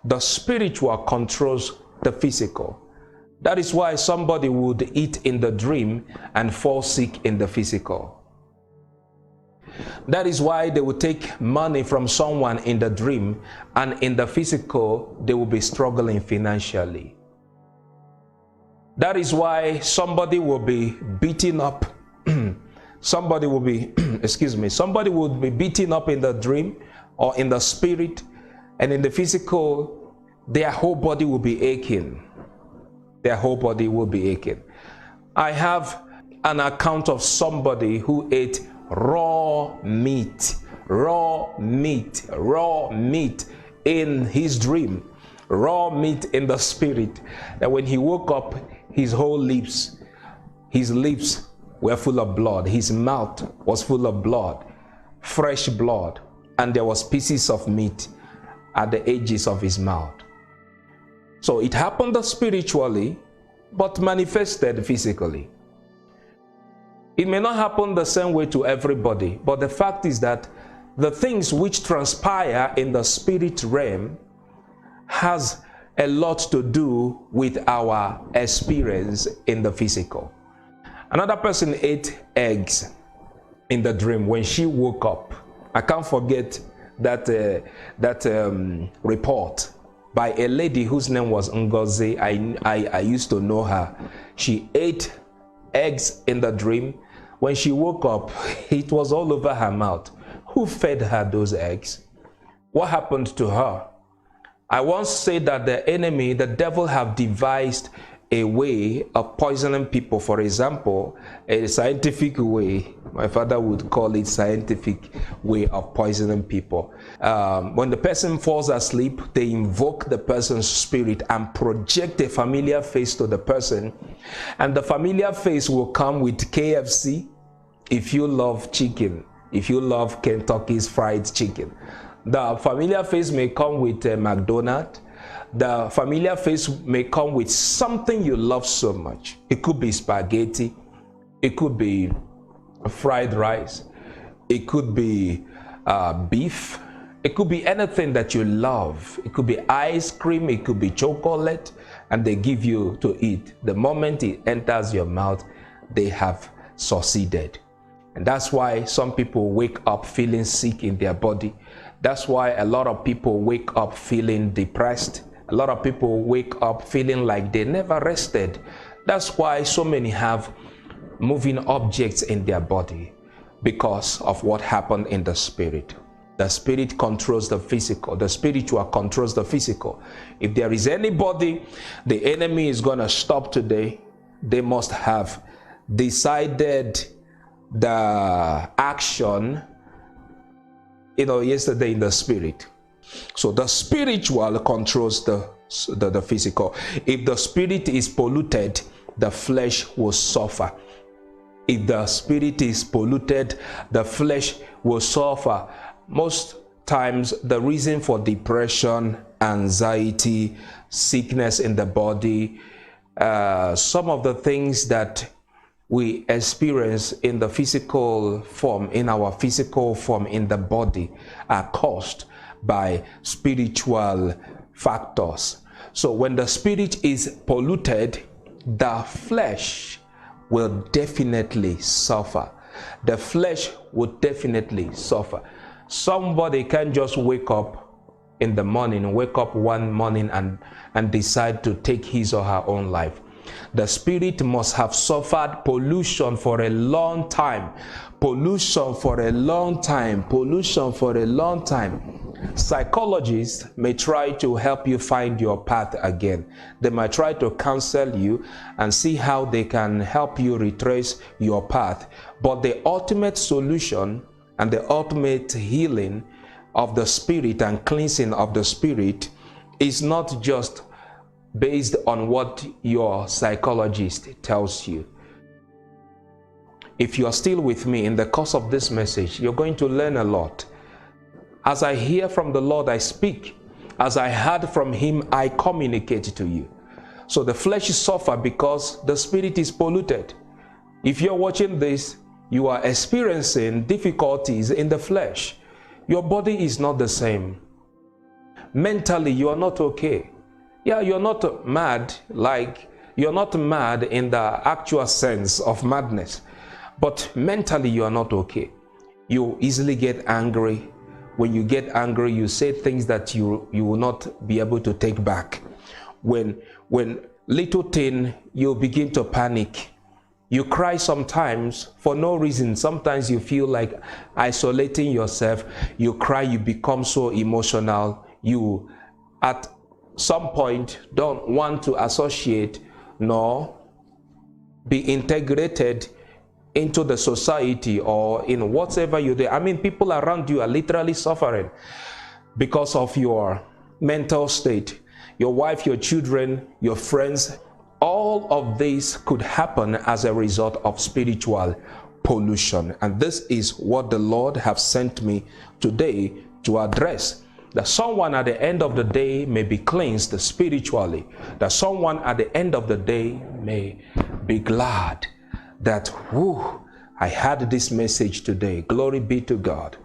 The spiritual controls the physical. That is why somebody would eat in the dream and fall sick in the physical. That is why they will take money from someone in the dream, and in the physical they will be struggling financially. That is why somebody will be beaten up. Somebody will be, somebody will be beaten up in the dream or in the spirit, and in the physical, their whole body will be aching. Their whole body will be aching. I have an account of somebody who ate raw meat in his dream, raw meat in the spirit, that when he woke up, his lips were full of blood, his mouth was full of blood, fresh blood, and there was pieces of meat at the edges of his mouth. So it happened spiritually, but manifested physically. It may not happen the same way to everybody, but the fact is that the things which transpire in the spirit realm has a lot to do with our experience in the physical. Another person ate eggs in the dream when she woke up. I can't forget that report by a lady whose name was Ngozi. I used to know her. She ate eggs in the dream. When she woke up, it was all over her mouth. Who fed her those eggs? What happened to her? I once said that the enemy, the devil, have devised a way of poisoning people. For example, a scientific way, my father would call it scientific way of poisoning people. When the person falls asleep, they invoke the person's spirit and project a familiar face to the person, and the familiar face will come with KFC if you love chicken, if you love Kentucky's Fried Chicken. The familiar face may come with McDonald's. The familiar face may come with something you love so much. It could be spaghetti, it could be fried rice, it could be beef, it could be anything that you love. It could be ice cream, it could be chocolate, and they give you to eat. The moment it enters your mouth, they have succeeded. And that's why some people wake up feeling sick in their body. That's why a lot of people wake up feeling depressed. A lot of people wake up feeling like they never rested. That's why so many have moving objects in their body, because of what happened in the spirit. The spirit controls the physical. The spiritual controls the physical. If there is anybody the enemy is going to stop today, they must have decided the action, yesterday in the spirit. So the spiritual controls the physical. If the spirit is polluted, the flesh will suffer. If the spirit is polluted, the flesh will suffer. Most times the reason for depression, anxiety, sickness in the body, some of the things that we experience in the physical form, in our physical form, in the body, are caused by spiritual factors. So when the spirit is polluted, the flesh will definitely suffer. The flesh will definitely suffer. Somebody can just wake up in the morning, wake up one morning and decide to take his or her own life. The spirit must have suffered pollution for a long time. Pollution for a long time. Pollution for a long time. Psychologists may try to help you find your path again. They might try to counsel you and see how they can help you retrace your path. But the ultimate solution and the ultimate healing of the spirit and cleansing of the spirit is not just based on what your psychologist tells you. If you are still with me in the course of this message, you're going to learn a lot. As I hear from the Lord, I speak. As I heard from him, I communicate to you. So the flesh suffers because the spirit is polluted. If you're watching this, you are experiencing difficulties in the flesh. Your body is not the same. mentally you are not okay. Yeah, you're not mad, like you're not mad in the actual sense of madness, but mentally you are not okay. You easily get angry. When you get angry, you say things that you will not be able to take back. When little thing, you begin to panic. You cry sometimes for no reason. Sometimes you feel like isolating yourself. You cry, you become so emotional. You, at some point, don't want to associate nor be integrated into the society or in whatever you do. I mean, people around you are literally suffering because of your mental state. Your wife, your children, your friends, all of this could happen as a result of spiritual pollution. And this is what the Lord has sent me today to address. That someone at the end of the day may be cleansed spiritually. That someone at the end of the day may be glad that, whoo, I had this message today. Glory be to God.